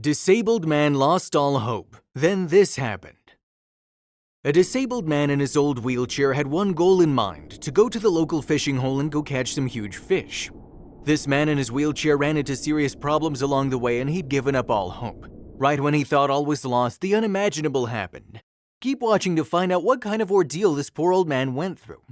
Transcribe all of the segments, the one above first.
Disabled man lost all hope. Then this happened. A disabled man in his old wheelchair had one goal in mind: to go to the local fishing hole and go catch some huge fish. This man in his wheelchair ran into serious problems along the way and he'd given up all hope. Right when he thought all was lost, the unimaginable happened. Keep watching to find out what kind of ordeal this poor old man went through.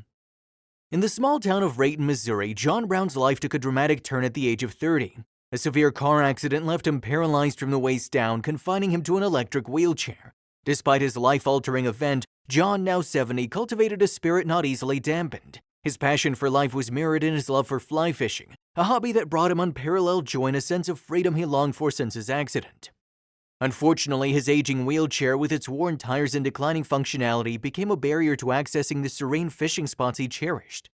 In the small town of Rayton, Missouri, John Brown's life took a dramatic turn at the age of 30. A severe car accident left him paralyzed from the waist down, confining him to an electric wheelchair. Despite his life-altering event, John, now 70, cultivated a spirit not easily dampened. His passion for life was mirrored in his love for fly fishing, a hobby that brought him unparalleled joy and a sense of freedom he longed for since his accident. Unfortunately, his aging wheelchair with its worn tires and declining functionality became a barrier to accessing the serene fishing spots he cherished.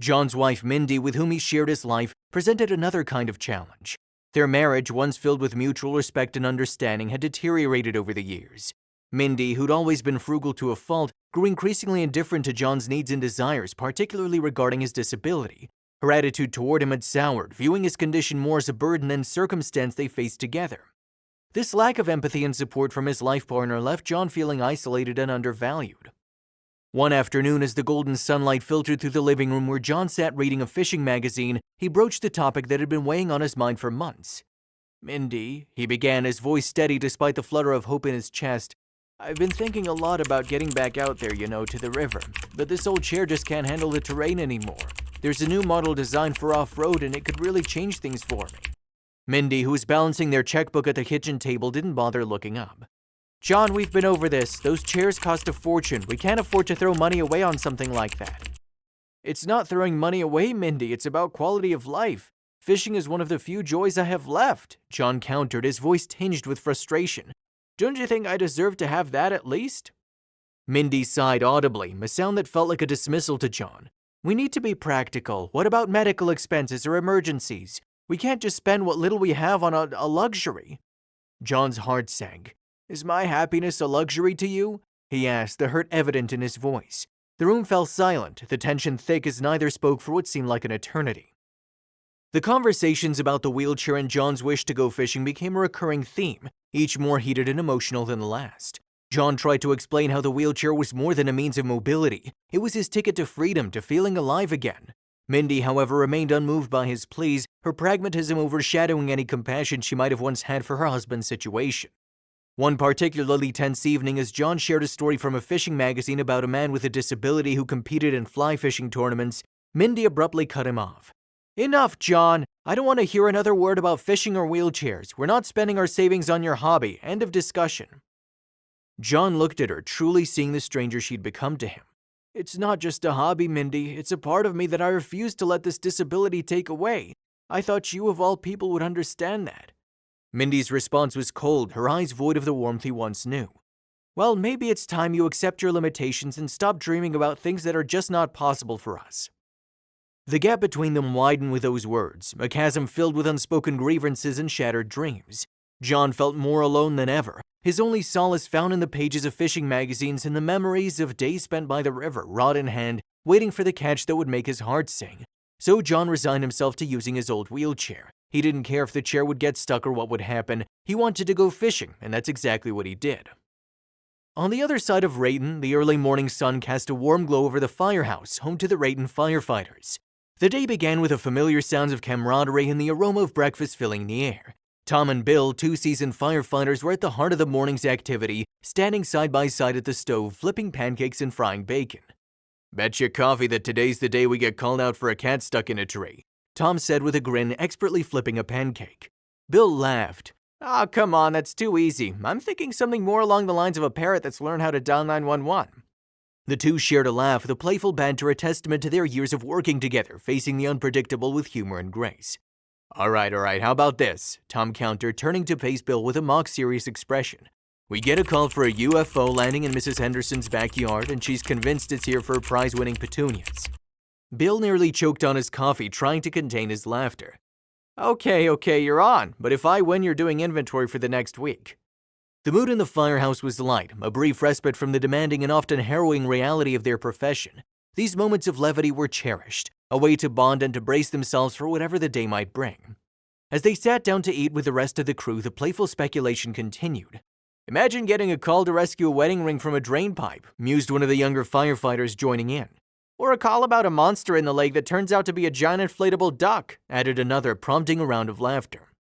John's wife, Mindy, with whom he shared his life, presented another kind of challenge. Their marriage, once filled with mutual respect and understanding, had deteriorated over the years. Mindy, who'd always been frugal to a fault, grew increasingly indifferent to John's needs and desires, particularly regarding his disability. Her attitude toward him had soured, viewing his condition more as a burden than circumstance they faced together. This lack of empathy and support from his life partner left John feeling isolated and undervalued. One afternoon, as the golden sunlight filtered through the living room where John sat reading a fishing magazine, he broached the topic that had been weighing on his mind for months. "Mindy," he began, his voice steady despite the flutter of hope in his chest, "I've been thinking a lot about getting back out there, to the river. But this old chair just can't handle the terrain anymore. There's a new model designed for off-road and it could really change things for me." Mindy, who was balancing their checkbook at the kitchen table, didn't bother looking up. "John, we've been over this. Those chairs cost a fortune. We can't afford to throw money away on something like that." "It's not throwing money away, Mindy. It's about quality of life. Fishing is one of the few joys I have left," John countered, his voice tinged with frustration. "Don't you think I deserve to have that at least?" Mindy sighed audibly, a sound that felt like a dismissal to John. "We need to be practical. What about medical expenses or emergencies? We can't just spend what little we have on a luxury." John's heart sank. "Is my happiness a luxury to you?" he asked, the hurt evident in his voice. The room fell silent, the tension thick as neither spoke for what seemed like an eternity. The conversations about the wheelchair and John's wish to go fishing became a recurring theme, each more heated and emotional than the last. John tried to explain how the wheelchair was more than a means of mobility. It was his ticket to freedom, to feeling alive again. Mindy, however, remained unmoved by his pleas, her pragmatism overshadowing any compassion she might have once had for her husband's situation. One particularly tense evening, as John shared a story from a fishing magazine about a man with a disability who competed in fly fishing tournaments, Mindy abruptly cut him off. "Enough, John. I don't want to hear another word about fishing or wheelchairs. We're not spending our savings on your hobby. End of discussion." John looked at her, truly seeing the stranger she'd become to him. "It's not just a hobby, Mindy. It's a part of me that I refuse to let this disability take away. I thought you of all people would understand that." Mindy's response was cold, her eyes void of the warmth he once knew. "Well, maybe it's time you accept your limitations and stop dreaming about things that are just not possible for us." The gap between them widened with those words, a chasm filled with unspoken grievances and shattered dreams. John felt more alone than ever, his only solace found in the pages of fishing magazines and the memories of days spent by the river, rod in hand, waiting for the catch that would make his heart sing. So John resigned himself to using his old wheelchair. He didn't care if the chair would get stuck or what would happen. He wanted to go fishing, and that's exactly what he did. On the other side of Rayton, the early morning sun cast a warm glow over the firehouse, home to the Rayton firefighters. The day began with the familiar sounds of camaraderie and the aroma of breakfast filling the air. Tom and Bill, two seasoned firefighters, were at the heart of the morning's activity, standing side by side at the stove, flipping pancakes and frying bacon. "Bet your coffee that today's the day we get called out for a cat stuck in a tree," Tom said with a grin, expertly flipping a pancake. Bill laughed. "Oh, come on, that's too easy. I'm thinking something more along the lines of a parrot that's learned how to dial 911. The two shared a laugh, the playful banter a testament to their years of working together, facing the unpredictable with humor and grace. All right, how about this?" Tom countered, turning to face Bill with a mock-serious expression. "We get a call for a UFO landing in Mrs. Henderson's backyard, and she's convinced it's here for prize-winning petunias." Bill nearly choked on his coffee, trying to contain his laughter. Okay, you're on, but if I win, you're doing inventory for the next week." The mood in the firehouse was light, a brief respite from the demanding and often harrowing reality of their profession. These moments of levity were cherished, a way to bond and to brace themselves for whatever the day might bring. As they sat down to eat with the rest of the crew, the playful speculation continued. "Imagine getting a call to rescue a wedding ring from a drainpipe," mused one of the younger firefighters joining in. "Or a call about a monster in the lake that turns out to be a giant inflatable duck," added another, prompting a round of laughter.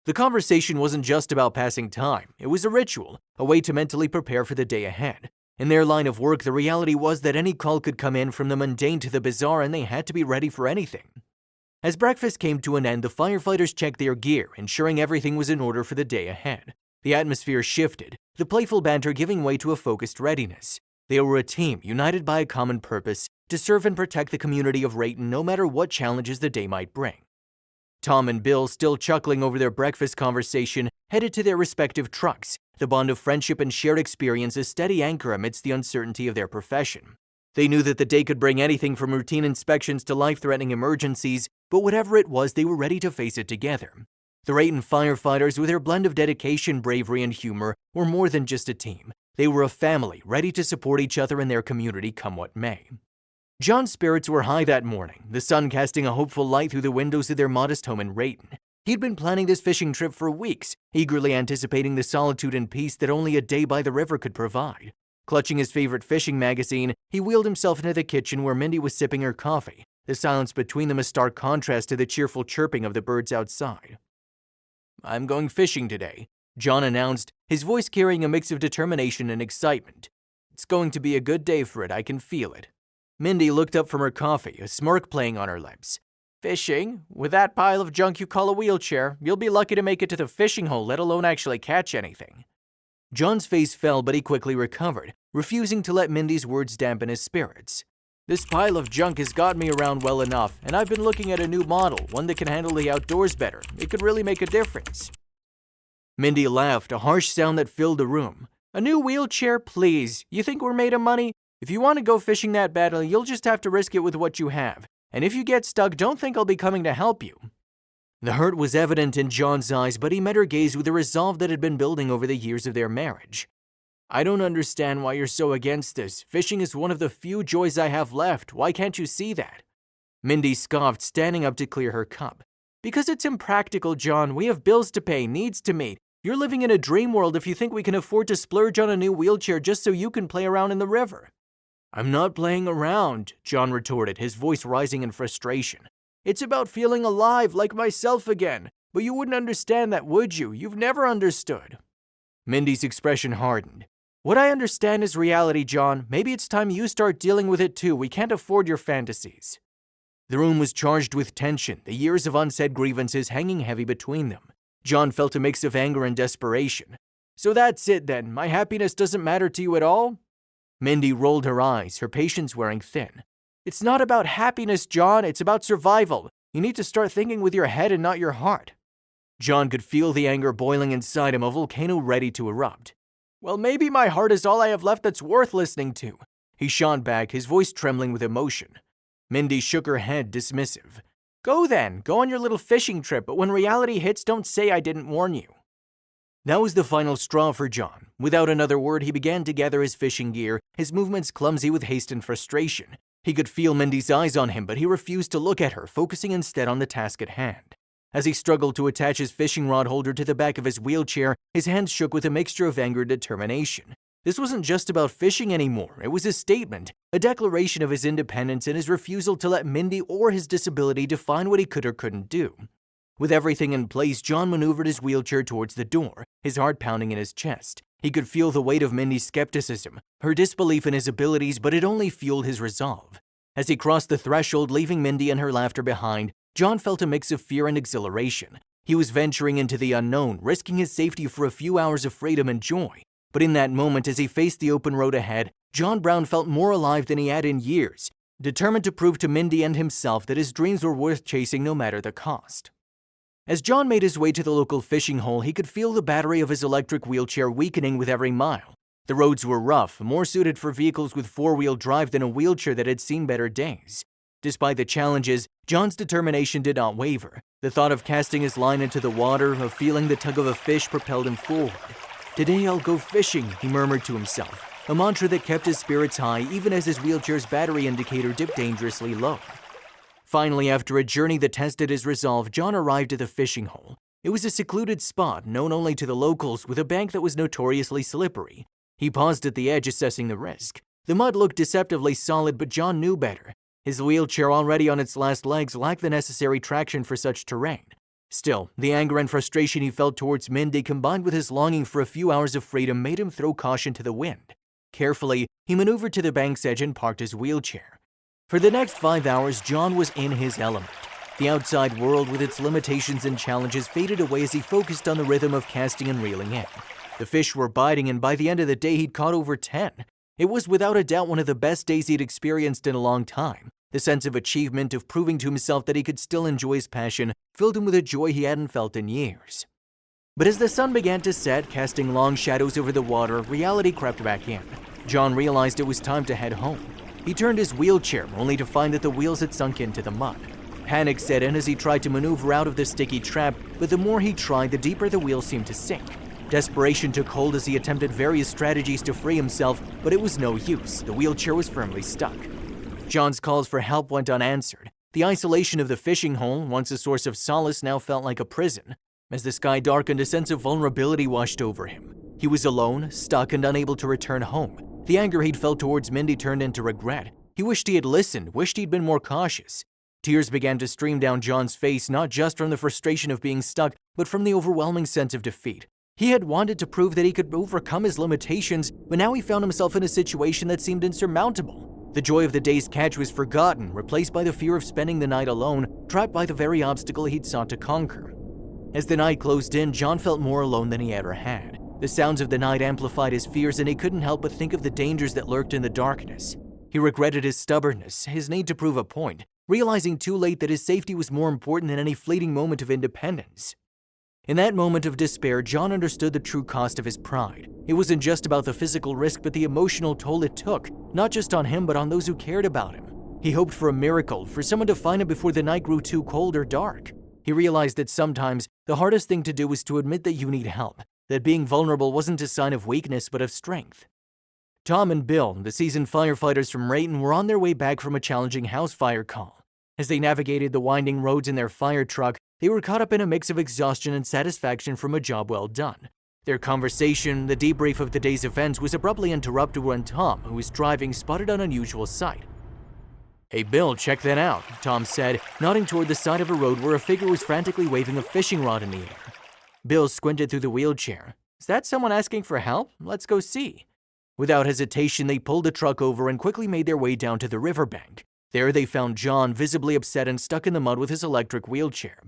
The conversation wasn't just about passing time, it was a ritual, a way to mentally prepare for the day ahead. In their line of work, the reality was that any call could come in, from the mundane to the bizarre, and they had to be ready for anything. As breakfast came to an end, the firefighters checked their gear, ensuring everything was in order for the day ahead. The atmosphere shifted, the playful banter giving way to a focused readiness. They were a team, united by a common purpose, to serve and protect the community of Rayton no matter what challenges the day might bring. Tom and Bill, still chuckling over their breakfast conversation, headed to their respective trucks, the bond of friendship and shared experience a steady anchor amidst the uncertainty of their profession. They knew that the day could bring anything from routine inspections to life-threatening emergencies, but whatever it was, they were ready to face it together. The Rayton firefighters, with their blend of dedication, bravery, and humor, were more than just a team. They were a family, ready to support each other in their community come what may. John's spirits were high that morning, the sun casting a hopeful light through the windows of their modest home in Rayton. He'd been planning this fishing trip for weeks, eagerly anticipating the solitude and peace that only a day by the river could provide. Clutching his favorite fishing magazine, he wheeled himself into the kitchen where Mindy was sipping her coffee, the silence between them a stark contrast to the cheerful chirping of the birds outside. "I'm going fishing today," John announced, his voice carrying a mix of determination and excitement. "It's going to be a good day for it, I can feel it." Mindy looked up from her coffee, a smirk playing on her lips. "Fishing? With that pile of junk you call a wheelchair, you'll be lucky to make it to the fishing hole, let alone actually catch anything." John's face fell, but he quickly recovered, refusing to let Mindy's words dampen his spirits. "This pile of junk has got me around well enough, and I've been looking at a new model, one that can handle the outdoors better. It could really make a difference." Mindy laughed, a harsh sound that filled the room. "A new wheelchair, please? You think we're made of money? If you want to go fishing that badly, you'll just have to risk it with what you have. And if you get stuck, don't think I'll be coming to help you." The hurt was evident in John's eyes, but he met her gaze with a resolve that had been building over the years of their marriage. "I don't understand why you're so against this. Fishing is one of the few joys I have left. Why can't you see that?" Mindy scoffed, standing up to clear her cup. "Because it's impractical, John. We have bills to pay, needs to meet. You're living in a dream world if you think we can afford to splurge on a new wheelchair just so you can play around in the river." "I'm not playing around," John retorted, his voice rising in frustration. "It's about feeling alive, like myself again. But you wouldn't understand that, would you? You've never understood." Mindy's expression hardened. "What I understand is reality, John. Maybe it's time you start dealing with it too. We can't afford your fantasies." The room was charged with tension, the years of unsaid grievances hanging heavy between them. John felt a mix of anger and desperation. "So that's it then. My happiness doesn't matter to you at all?" Mindy rolled her eyes, her patience wearing thin. "It's not about happiness, John. It's about survival. You need to start thinking with your head and not your heart." John could feel the anger boiling inside him, a volcano ready to erupt. "Well, maybe my heart is all I have left that's worth listening to," he shot back, his voice trembling with emotion. Mindy shook her head, dismissive. "Go then. Go on your little fishing trip, but when reality hits, don't say I didn't warn you." That was the final straw for John. Without another word, he began to gather his fishing gear, his movements clumsy with haste and frustration. He could feel Mindy's eyes on him, but he refused to look at her, focusing instead on the task at hand. As he struggled to attach his fishing rod holder to the back of his wheelchair, his hands shook with a mixture of anger and determination. This wasn't just about fishing anymore. It was a statement, a declaration of his independence and his refusal to let Mindy or his disability define what he could or couldn't do. With everything in place, John maneuvered his wheelchair towards the door, his heart pounding in his chest. He could feel the weight of Mindy's skepticism, her disbelief in his abilities, but it only fueled his resolve. As he crossed the threshold, leaving Mindy and her laughter behind, John felt a mix of fear and exhilaration. He was venturing into the unknown, risking his safety for a few hours of freedom and joy. But in that moment, as he faced the open road ahead, John Brown felt more alive than he had in years, determined to prove to Mindy and himself that his dreams were worth chasing no matter the cost. As John made his way to the local fishing hole, he could feel the battery of his electric wheelchair weakening with every mile. The roads were rough, more suited for vehicles with four-wheel drive than a wheelchair that had seen better days. Despite the challenges, John's determination did not waver. The thought of casting his line into the water, of feeling the tug of a fish, propelled him forward. "Today I'll go fishing," he murmured to himself, a mantra that kept his spirits high even as his wheelchair's battery indicator dipped dangerously low. Finally, after a journey that tested his resolve, John arrived at the fishing hole. It was a secluded spot known only to the locals, with a bank that was notoriously slippery. He paused at the edge, assessing the risk. The mud looked deceptively solid, but John knew better. His wheelchair, already on its last legs, lacked the necessary traction for such terrain. Still, the anger and frustration he felt towards Mindy, combined with his longing for a few hours of freedom, made him throw caution to the wind. Carefully, he maneuvered to the bank's edge and parked his wheelchair. For the next 5 hours, John was in his element. The outside world, with its limitations and challenges, faded away as he focused on the rhythm of casting and reeling in. The fish were biting, and by the end of the day, he'd caught over 10. It was without a doubt one of the best days he'd experienced in a long time. The sense of achievement, of proving to himself that he could still enjoy his passion, filled him with a joy he hadn't felt in years. But as the sun began to set, casting long shadows over the water, reality crept back in. John realized it was time to head home. He turned his wheelchair, only to find that the wheels had sunk into the mud. Panic set in as he tried to maneuver out of the sticky trap, but the more he tried, the deeper the wheels seemed to sink. Desperation took hold as he attempted various strategies to free himself, but it was no use. The wheelchair was firmly stuck. John's calls for help went unanswered. The isolation of the fishing hole, once a source of solace, now felt like a prison. As the sky darkened, a sense of vulnerability washed over him. He was alone, stuck, and unable to return home. The anger he'd felt towards Mindy turned into regret. He wished he had listened, wished he'd been more cautious. Tears began to stream down John's face, not just from the frustration of being stuck, but from the overwhelming sense of defeat. He had wanted to prove that he could overcome his limitations, but now he found himself in a situation that seemed insurmountable. The joy of the day's catch was forgotten, replaced by the fear of spending the night alone, trapped by the very obstacle he'd sought to conquer. As the night closed in, John felt more alone than he ever had. The sounds of the night amplified his fears, and he couldn't help but think of the dangers that lurked in the darkness. He regretted his stubbornness, his need to prove a point, realizing too late that his safety was more important than any fleeting moment of independence. In that moment of despair, John understood the true cost of his pride. It wasn't just about the physical risk, but the emotional toll it took, not just on him, but on those who cared about him. He hoped for a miracle, for someone to find him before the night grew too cold or dark. He realized that sometimes the hardest thing to do was to admit that you need help, that being vulnerable wasn't a sign of weakness, but of strength. Tom and Bill, the seasoned firefighters from Rayton, were on their way back from a challenging house fire call. As they navigated the winding roads in their fire truck, they were caught up in a mix of exhaustion and satisfaction from a job well done. Their conversation, the debrief of the day's events, was abruptly interrupted when Tom, who was driving, spotted an unusual sight. "Hey Bill, check that out," Tom said, nodding toward the side of a road where a figure was frantically waving a fishing rod in the air. Bill squinted through the wheelchair. "Is that someone asking for help? Let's go see." Without hesitation, they pulled the truck over and quickly made their way down to the riverbank. There they found John, visibly upset and stuck in the mud with his electric wheelchair.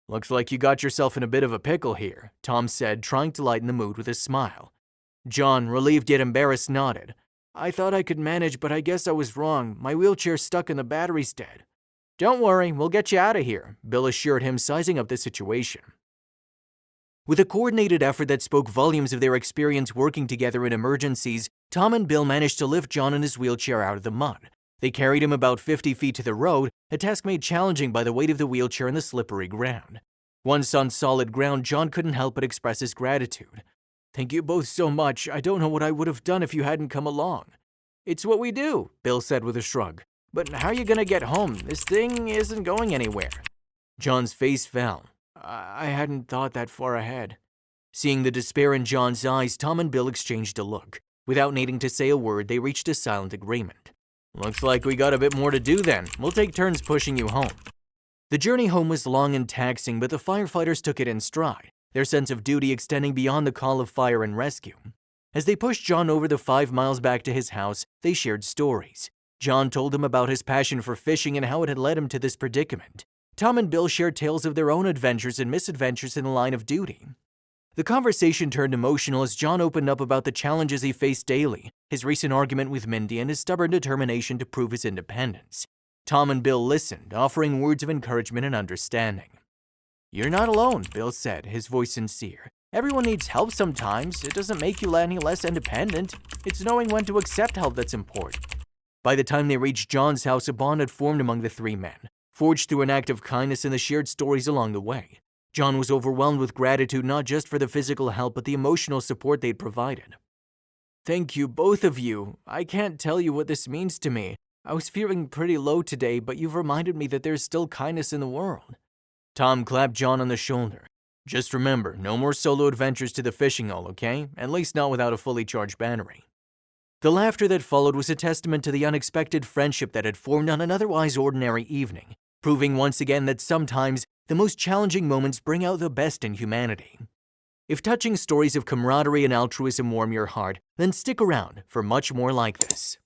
"Looks like you got yourself in a bit of a pickle here," Tom said, trying to lighten the mood with a smile. John, relieved yet embarrassed, nodded. "I thought I could manage, but I guess I was wrong. My wheelchair's stuck and the battery's dead." "Don't worry, we'll get you out of here," Bill assured him, sizing up the situation. With a coordinated effort that spoke volumes of their experience working together in emergencies, Tom and Bill managed to lift John and his wheelchair out of the mud. They carried him about 50 feet to the road, a task made challenging by the weight of the wheelchair and the slippery ground. Once on solid ground, John couldn't help but express his gratitude. "Thank you both so much. I don't know what I would have done if you hadn't come along." "It's what we do," Bill said with a shrug. "But how are you going to get home? This thing isn't going anywhere." John's face fell. I hadn't thought that far ahead." Seeing the despair in John's eyes, Tom and Bill exchanged a look. Without needing to say a word, they reached a silent agreement. "Looks like we got a bit more to do then. We'll take turns pushing you home." The journey home was long and taxing, but the firefighters took it in stride, their sense of duty extending beyond the call of fire and rescue. As they pushed John over the 5 miles back to his house, they shared stories. John told them about his passion for fishing and how it had led him to this predicament. Tom and Bill shared tales of their own adventures and misadventures in the line of duty. The conversation turned emotional as John opened up about the challenges he faced daily, his recent argument with Mindy, and his stubborn determination to prove his independence. Tom and Bill listened, offering words of encouragement and understanding. "You're not alone," Bill said, his voice sincere. "Everyone needs help sometimes. It doesn't make you any less independent. It's knowing when to accept help that's important." By the time they reached John's house, a bond had formed among the 3 men, forged through an act of kindness and the shared stories along the way. John was overwhelmed with gratitude not just for the physical help, but the emotional support they'd provided. "Thank you, both of you. I can't tell you what this means to me. I was feeling pretty low today, but you've reminded me that there's still kindness in the world." Tom clapped John on the shoulder. Just remember, no more solo adventures to the fishing hole, okay? At least not without a fully charged battery. The laughter that followed was a testament to the unexpected friendship that had formed on an otherwise ordinary evening, proving once again that sometimes the most challenging moments bring out the best in humanity. If touching stories of camaraderie and altruism warm your heart, then stick around for much more like this.